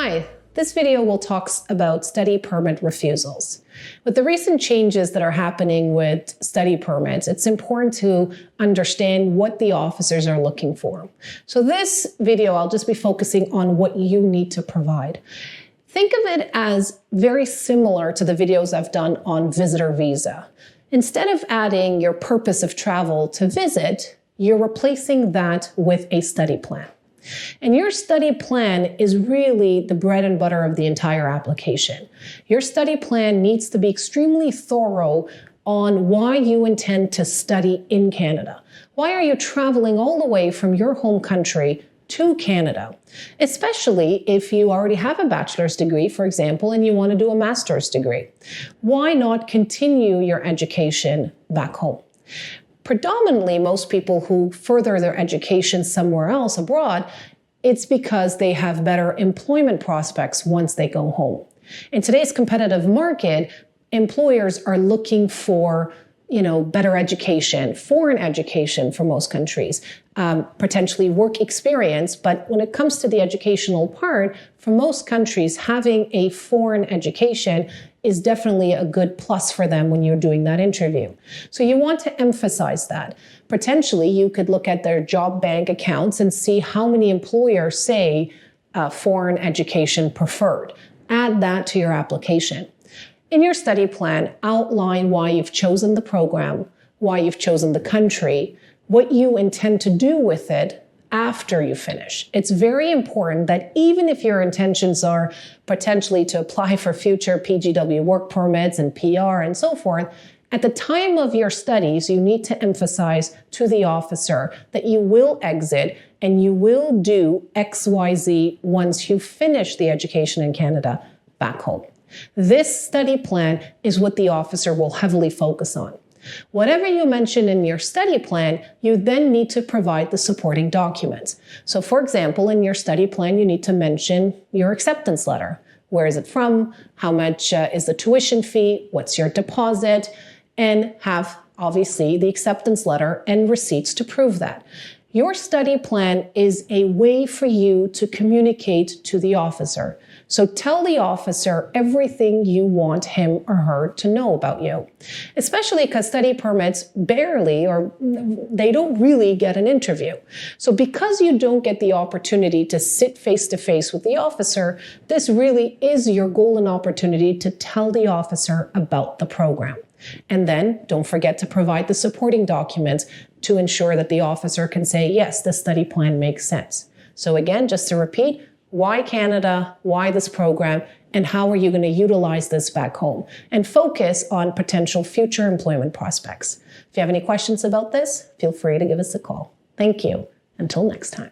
Hi, this video will talk about study permit refusals. With the recent changes that are happening with study permits, it's important to understand what the officers are looking for. So this video, I'll just be focusing on what you need to provide. Think of it as very similar to the videos I've done on visitor visa. Instead of adding your purpose of travel to visit, you're replacing that with a study plan. And your study plan is really the bread and butter of the entire application. Your study plan needs to be extremely thorough on why you intend to study in Canada. Why are you traveling all the way from your home country to Canada? Especially if you already have a bachelor's degree, for example, and you want to do a master's degree. Why not continue your education back home? Predominantly, most people who further their education somewhere else abroad, it's because they have better employment prospects once they go home. In today's competitive market, employers are looking for better education, foreign education for most countries, potentially work experience. But when it comes to the educational part, for most countries, having a foreign education is definitely a good plus for them when you're doing that interview. So you want to emphasize that. Potentially, you could look at their job bank accounts and see how many employers say foreign education preferred. Add that to your application. In your study plan, outline why you've chosen the program, why you've chosen the country, what you intend to do with it after you finish. It's very important that even if your intentions are potentially to apply for future PGW work permits and PR and so forth, at the time of your studies, you need to emphasize to the officer that you will exit and you will do XYZ once you finish the education in Canada back home. This study plan is what the officer will heavily focus on. Whatever you mention in your study plan, you then need to provide the supporting documents. So for example, in your study plan, you need to mention your acceptance letter. Where is it from? How much is the tuition fee? What's your deposit? And have, obviously, the acceptance letter and receipts to prove that. Your study plan is a way for you to communicate to the officer. So tell the officer everything you want him or her to know about you, especially because study permits barely or they don't really get an interview. So because you don't get the opportunity to sit face to face with the officer, this really is your golden opportunity to tell the officer about the program. And then don't forget to provide the supporting documents to ensure that the officer can say, yes, the study plan makes sense. So again, just to repeat, why Canada, why this program, and how are you going to utilize this back home? And focus on potential future employment prospects. If you have any questions about this, feel free to give us a call. Thank you. Until next time.